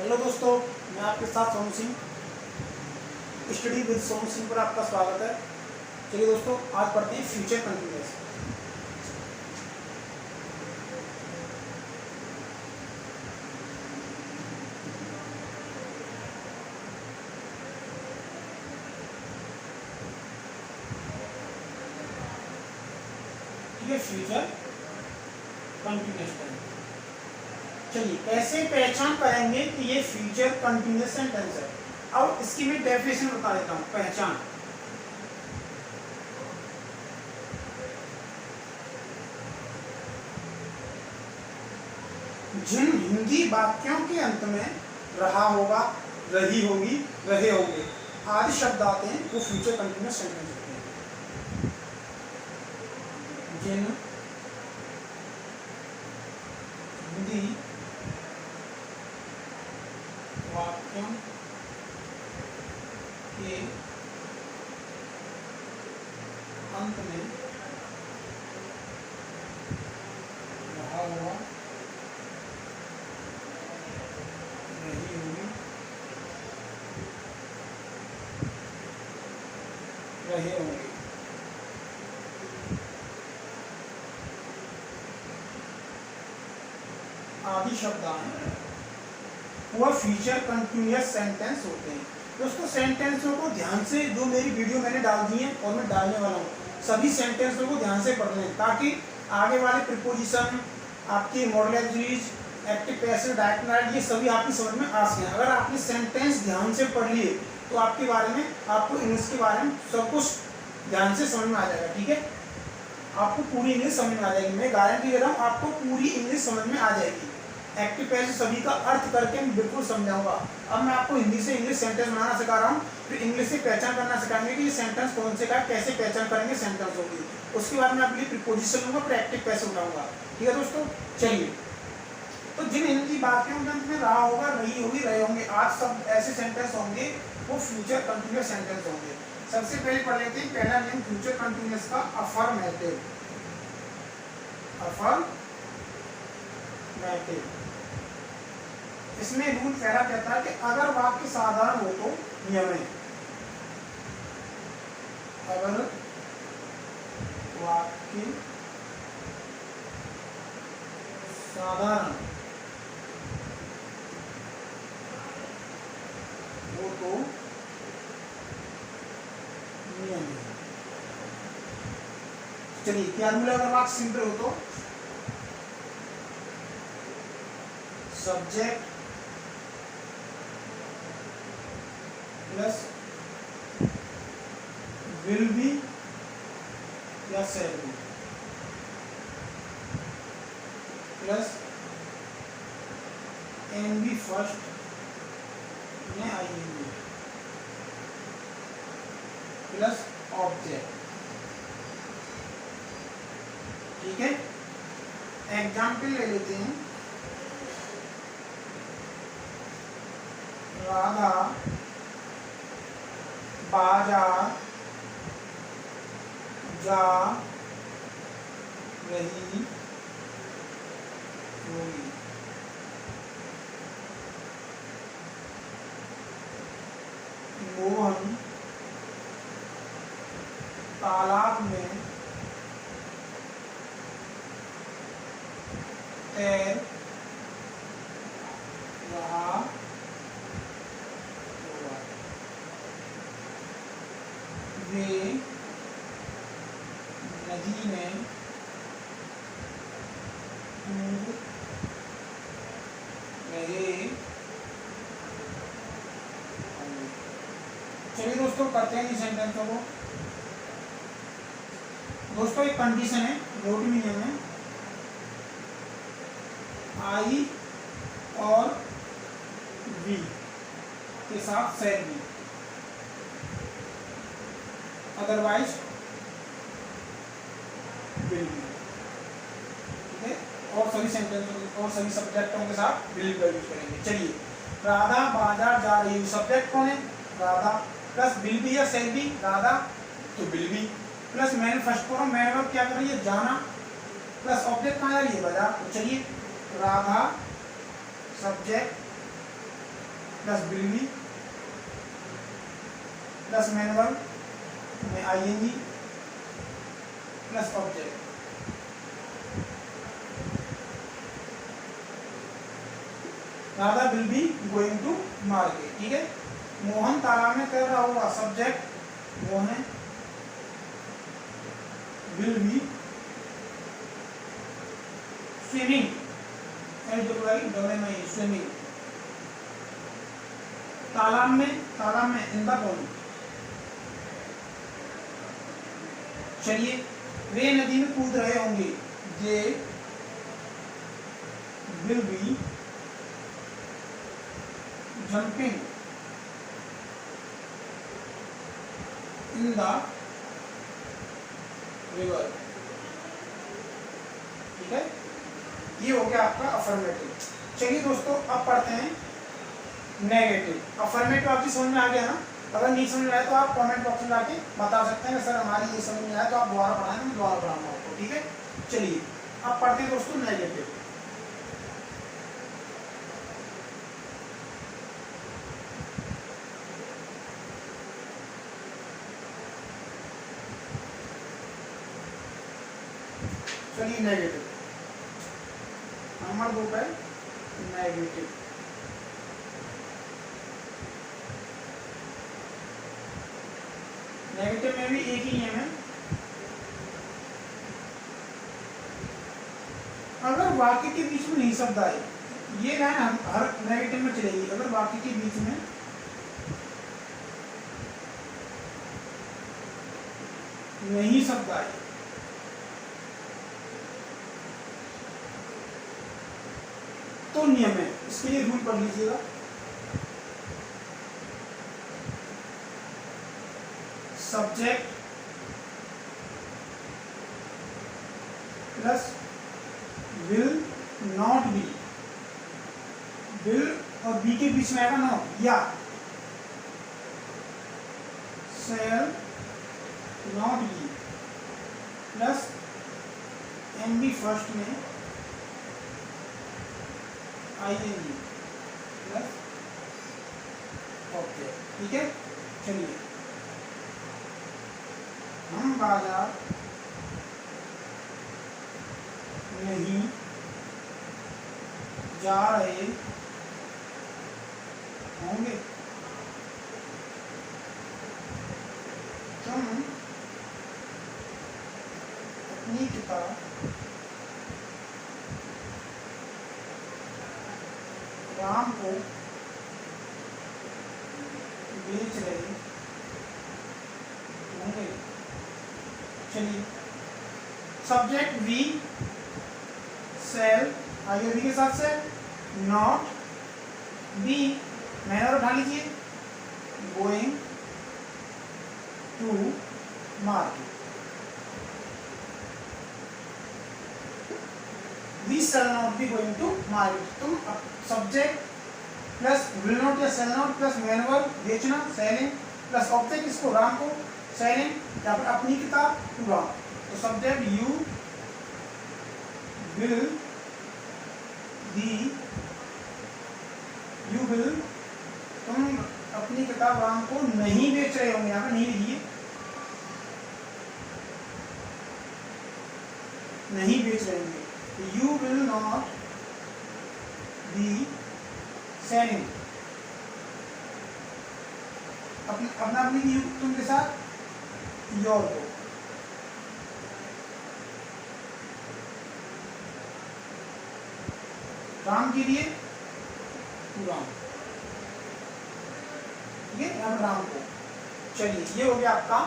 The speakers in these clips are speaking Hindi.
हेलो दोस्तों, मैं आपके साथ सोनू सिंह। स्टडी विद सोनू सिंह पर आपका स्वागत है। चलिए दोस्तों, आज पढ़ते हैं फ्यूचर कंटिन्यूअस। ठीक है, फ्यूचर कंटिन्यूअस टेंस। चलिए, कैसे पहचान करेंगे कि ये फ्यूचर कंटिन्यूअस टेंस है। अब इसकी मैं डेफिनेशन बता देता हूँ। पहचान, जिन हिंदी वाक्यों के अंत में रहा होगा, रही होगी, रहे होंगे आदि शब्द आते हैं, वो फ्यूचर कंटिन्यूअस सेंटेंस होते हैं। जिन हिंदी वाक्यों के अंत में रहा हुआ, रही होगी, रहे होंगे आदि शब्द आए, वह फ्यूचर कंटिन्यूअस सेंटेंस होते हैं। दोस्तों, सेंटेंसों को ध्यान से, जो मेरी वीडियो मैंने डाल दी है और मैं डालने वाला हूँ, सभी सेंटेंसों को ध्यान से पढ़ लें, ताकि आगे वाले प्रीपोजिशन, आपकी मॉडलरीज, एक्टिव पैसिव, डायरेक्ट नाइट, ये सभी आपकी समझ में आ सकें। अगर आपने सेंटेंस ध्यान से पढ़ लिए तो आपके बारे में, आपको इंग्लिश के बारे में सब कुछ ध्यान से समझ में आ जाएगा। ठीक है, आपको पूरी इंग्लिश समझ में आ जाएगी। मैं गारंटी दे रहा हूँ, आपको पूरी इंग्लिश समझ में आ जाएगी। एक्टिव पैसिव सभी का अर्थ करके मैं बिल्कुल समझाऊंगा। अब मैं आपको हिंदी से इंग्लिश सेंटेंस बनाना सिखा रहा हूँ, फिर इंग्लिश से पहचान करना सिखाएंगे कि ये सेंटेंस कौन से का, कैसे पहचान करेंगे सेंटेंस होगी। उसके बाद मैं आपके लिए प्रीपोजिशन लूंगा, फिर एक्टिव पैसिव उठाऊंगा। ठीक है दोस्तों, चलिए। तो जिन हिंदी वाक्यों के अंत में रहा होगा, रही होगी, रहे होंगे आज सब ऐसे सेंटेंस होंगे, वो फ्यूचर कंटिन्यूअस सेंटेंस होंगे। सबसे पहले पढ़ लेते हैं पहला नियम फ्यूचर कंटिन्यूअस का, अफर्मेटिव। अफर्मेटिव, इसमें रूल पहला कहता है कि अगर वाक्य साधारण हो तो नियम है। अगर वाक्य साधारण हो तो नियम है। चलिए, क्या रूल है? अगर वाक्य सिंपल हो तो सब्जेक्ट प्लस विल बी या shall be plus N B first में आईएनजी प्लस ऑब्जेक्ट। ठीक है, एग्जाम्पल ले लेते हैं। राधा बाजार जा रही होगी। मोहन तालाब में तैर रहा होगा। वे नदी में कूद रहे होंगे। चलिए दोस्तों, करते हैं इस सेंटेंसों को। दोस्तों, एक कंडीशन है, रोटी में नियम है, आई और वी के साथ shall be, otherwise will be. ठीक है, और सभी सेंटेंस और सभी सब्जेक्टों के साथ विल का यूज करेंगे। चलिए, राधा बाजार जा रही है, सब्जेक्ट कौन है? राधा, प्लस विल बी या शैल बी, राधा तो विल बी, प्लस मैंने फर्स्ट को मैंने वर्ब क्या कर रही है? जाना, प्लस ऑब्जेक्ट कहाँ जा रही है? बाजार। तो चलिए, Radha subject plus will be plus main verb में ING plus object. Radha will be going to market. ठीक है, मोहन तालाब में तैर रहा होगा, subject Mohan will be swimming, swimming तालाब में इन द पॉन्ड। चलिए, वे नदी में कूद रहे होंगे, they will be jumping in the river. ठीक है, ये हो गया आपका अफर्मेटिव। चलिए दोस्तों, अब पढ़ते हैं नेगेटिव। अफर्मेटिव आपकी समझ में आ गया ना? अगर नहीं समझ में आया तो आप कमेंट बॉक्स में जाके बता सकते हैं सर हमारी ये समझ में आया, तो आप दोबारा पढ़ाएंगे, मैं दोबारा पढ़ाऊंगा आपको। ठीक है, चलिए अब पढ़ते हैं दोस्तों नेगेटिव। चलिए नेगेटिव नंबर 2 पे नेगेटिव। नेगेटिव में भी एक ही नियम है, अगर वाक्य के बीच में नहीं शब्द आए, ये लाइन हर नेगेटिव में चलेगी। अगर वाक्य के बीच में नहीं शब्द आए तो नियम है। इसके लिए रूल पढ़ लीजिएगा। Subject plus will not be, will और बी के बीच में आएगा नॉट, या shall not be plus M B first में आईएनजी प्लस ओके। ठीक है, चलिए हम बाजार नहीं जा रहे होंगे, तुम अपनी किताब राम को बेच रहे होंगे। चलिए, सब्जेक्ट वी सेल आगे वी के साथ से नॉट बी, मैनर उठा लीजिए, going to market. We shall not be going to market. तुम सब्जेक्ट प्लस विल नॉट या shall not plus main verb बेचना सेलिंग प्लस ऑब्जेक्ट इसको राम को सेलिंग या फिर अपनी किताब टू राम। तो subject you will be, you will तुम अपनी किताब राम को नहीं बेच रहे होंगे, यहाँ पर नहीं लिखिए, नहीं बेच रहे होंगे। You will not be selling, अपना अपनी यू तुम के साथ योर को। राम के लिए राम, ये राम को। चलिए, ये हो गया आपका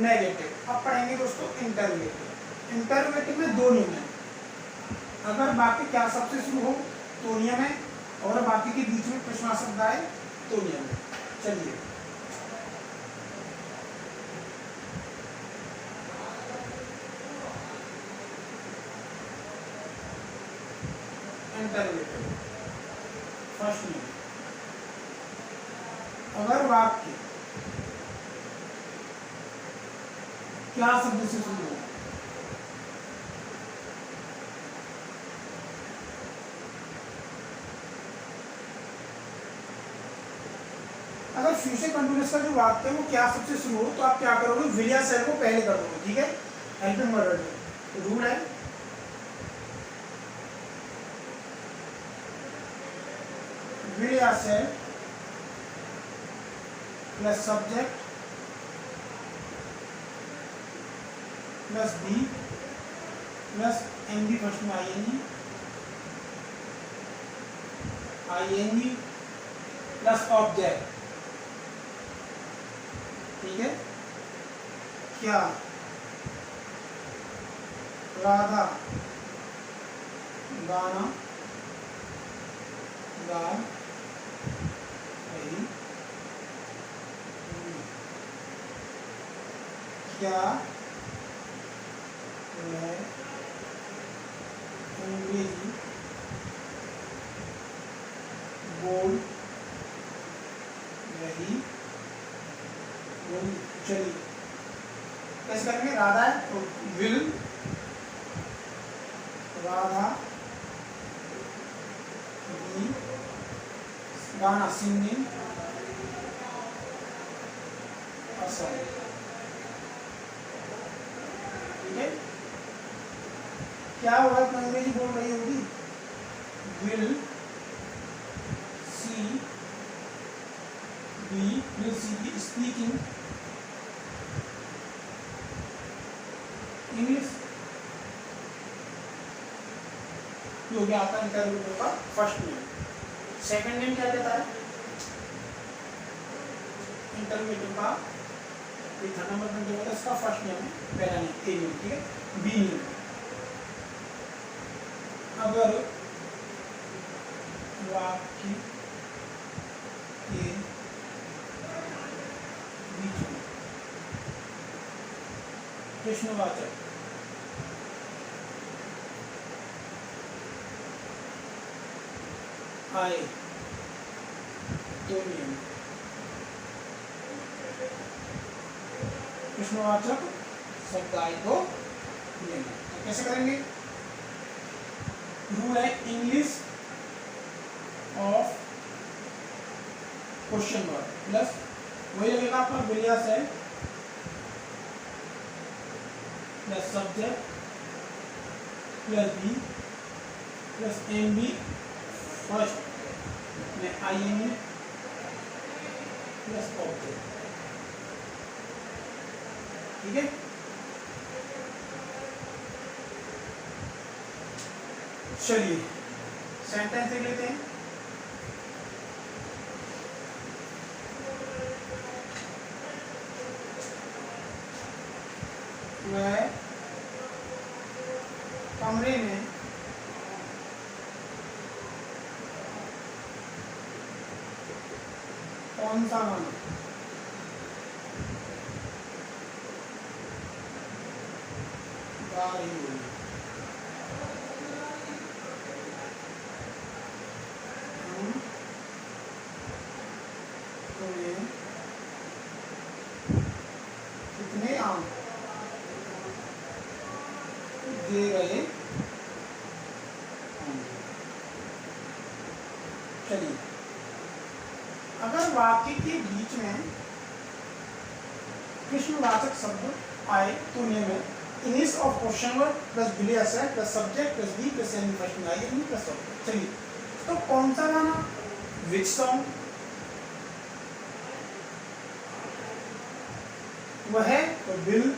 नेगेटिव। अब पढ़ेंगे दोस्तों इंटरोगेटिव। इंटरोगेटिव में दो नियम है, अगर वाक्य क्या शब्द से शुरू हो तो नियम है, और वाक्य के बीच में प्रश्नार्थक शब्द आए तो नियम है। चलिए, इंटरोगेटिव फर्स्ट नियम, अगर वाक्य क्या शब्द से शुरू हो अगर फ्यूचर कंटिन्यूअस का जो वाक्य है वो क्या सबसे शुरू हो तो आप क्या करोगे, विल या शैल को पहले कर दोगे, ठीक है, हेल्पिंग वर्ड में। रूल है विल या shall plus subject plus be plus N B, first में आईएनजी प्लस ऑब्जेक्ट, ठीक है। क्या राधा गाना गा रही, क्या वह अंग्रेजी बोल रही, चलिए कैसे करेंगे, राधा है तो विल राधा बी गाना सिंगिंग अ सॉन्ग, ठीक है। क्या होगा, अंग्रेजी बोल रही होगी, will she be speaking English, हो गया आपका इंटरव्यू का फर्स्ट नेम। सेकंड नेम क्या कहता है, इंटरव्यू का थर्ड नंबर में जो होता है इसका फर्स्ट नेम है, पहला नेम ए नेम, ठीक है। बी नेम, अगर वाक्य के बीच में प्रश्नवाचक आए तो नियम, प्रश्नवाचक शब्द आए तो नियम, तो कैसे करेंगे, रूल है English of question word plus वही लगेगा आपका विलियस है plus subject plus be plus M B, first में I N A plus object, ठीक है। चलिए सेंटेंस देख लेते हैं। वह कमरे में कौन सा गाना गा रही होगी, तुम्हें कितने आम दे रहे होंगे। चलिए अगर वाक्य के बीच में प्रश्नवाचक शब्द आए तो नियम है English of question word plus विलियस है plus subject plus be plus N first में आइए प्लस ऑब्जेक्ट। चलिए तो कौन सा गाना, विच सॉन्ग, वह है तो विल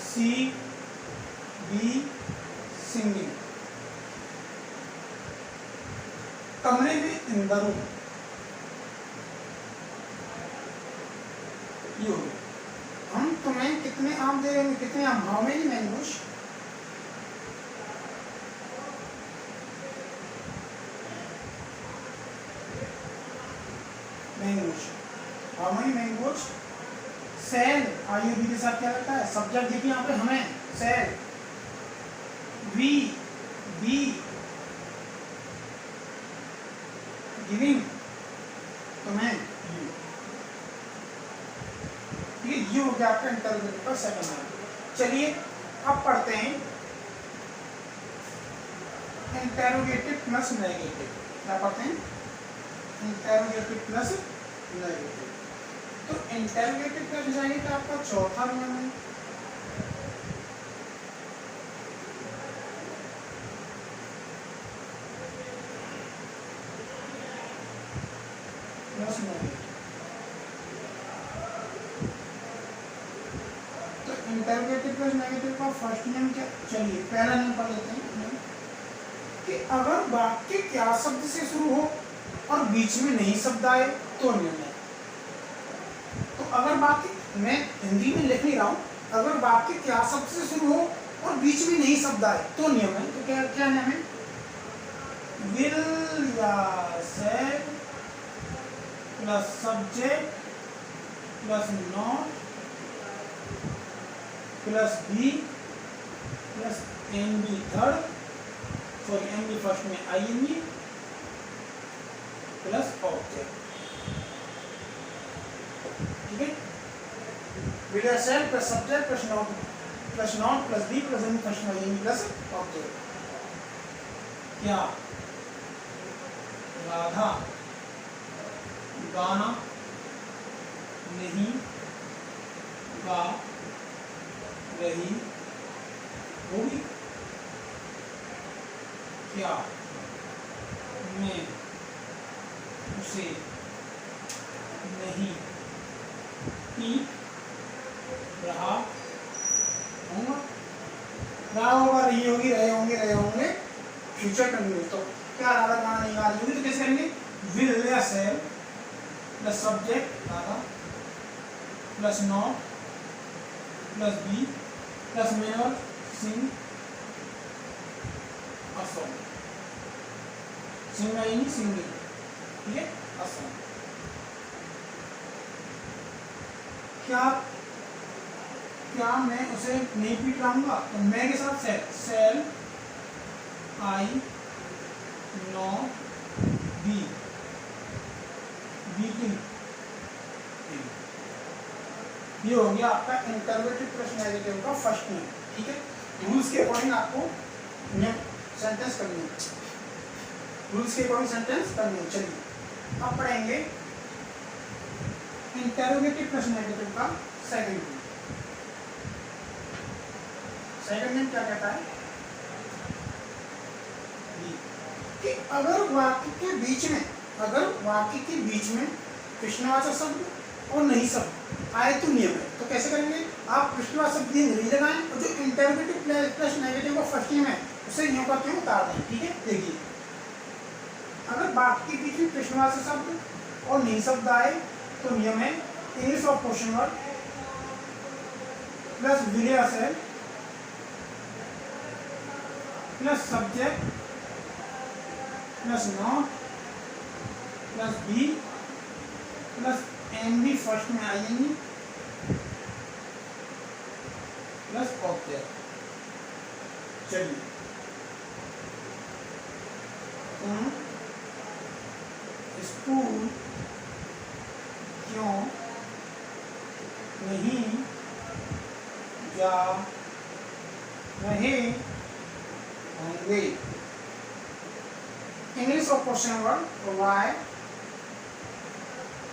सी बी सिंगिंग, कमरे में इन द रूम, ये हो गया। हम तुम्हें कितने आम दे रहे हैं, कितने आम, how many mangoes, mangoes, how many mangoes, shall you be के साथ क्या लगता है, सब्जेक्ट देखिए यहाँ पे हमें, सेल, वी बी गिविंग तुम्हें, यू, ये हो गया आपका इंटरोगेटिव का सेकंड नाम। चलिए अब पढ़ते हैं इंटरोगेटिव प्लस नेगेटिव, क्या पढ़ते हैं, इंटरोगेटिव प्लस नेगेटिव। तो इंटरोगेटिव का जाएगा आपका चौथा नियम है। Plus negative. तो इंटरोगेटिव प्लस नेगेटिव का फर्स्ट नियम क्या? चलिए पहला नियम पढ़ लेते हैं कि अगर वाक्य क्या शब्द से शुरू हो और बीच में नहीं शब्द आए तो नियम है। तो अगर वाक्य, मैं हिंदी में लिख नहीं रहा हूं, अगर वाक्य क्या शब्द से शुरू हो और बीच में नहीं शब्द आए तो नियम है। तो क्या क्या नियम है? विल या shall plus subject plus not plus be plus N B third, sorry N B first में I N G plus object. ठीक है, विल या shall plus subject plus not plus be plus N B first में I N G plus object. क्या राधा गाना नहीं गा रही होगी? क्या मैं उसे नहीं पीट रहा हूँ? रहा होगा, रही होगी, रहे होंगे फ्यूचर कंटिन्यूस। तो क्या राधा गाना नहीं गा रही होगी? तो कैसे करेंगे? विल या shall plus subject Radha plus not plus be plus main verb sing a song. Sing नहीं सिंगिंग। ठीक है, अ सॉन्ग। क्या मैं उसे नहीं पीट रहा? तो मैं के साथ shall I no be beating. ये हो गया आपका इंटरोगेटिव प्लस नेगेटिव का फर्स्ट नियम। ठीक है, रूल्स के अकॉर्डिंग आपको सेंटेंस करनी है, रूल्स के अकॉर्डिंग सेंटेंस करनी है। चलिए अब पढ़ेंगे इंटरोगेटिव प्लस नेगेटिव का सेकंड नियम। सेकंड नियम क्या कहता है कि अगर वाक्य के बीच में प्रश्नवाचक शब्द और नहीं शब्द आए तो नियम है। तो कैसे करेंगे? आप प्रश्नवाचक शब्द नहीं लगाएं और जो इंटरोगेटिव प्लस नेगेटिव का फर्स्ट नियम है उसे यूं का त्यों उतार दें। ठीक है, देखिए अगर वाक्य के बीच में प्रश्नवाचक शब्द और नहीं शब्द आए तो नियम है English of question word plus will या shall plus subject plus not plus be plus N B first में आएंगी प्लस ऑब्जेक्ट। चलिए तुम स्कूल क्यों नहीं जा रहे होंगे? English of question word why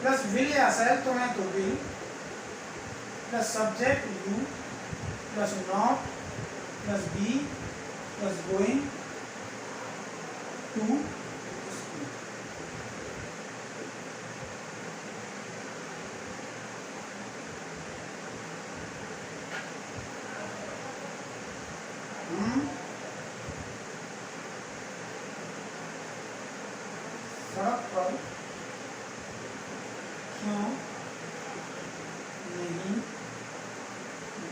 plus will या शैल तो मैं तो will plus subject you plus not plus be plus going to सड़क पर क्यों नहीं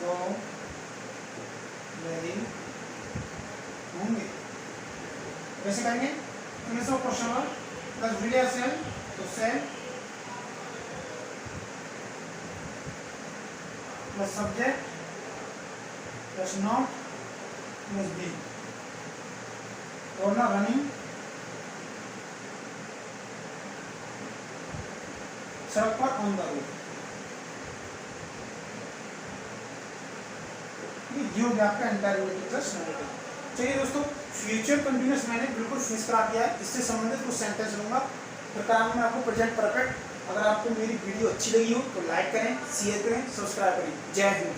दौड़ रहे होंगे? कैसे करेंगे? English of question word plus will या शैल तो shall plus subject plus not plus be दौड़ना रनिंग सड़क पर ऑन द रोड। ये हो गया आपका इंटरोगेटिव प्लस नेगेटिव। चलिए दोस्तों, फ्यूचर कंटिन्यूअस मैंने बिल्कुल फिनिश करा दिया है। इससे संबंधित कुछ सेंटेंस लूंगा, फिर कराऊंगा मैं आपको प्रेजेंट परफेक्ट अगर आपको मेरी वीडियो अच्छी लगी हो तो लाइक करें, शेयर करें, सब्सक्राइब करें। जय हिंद।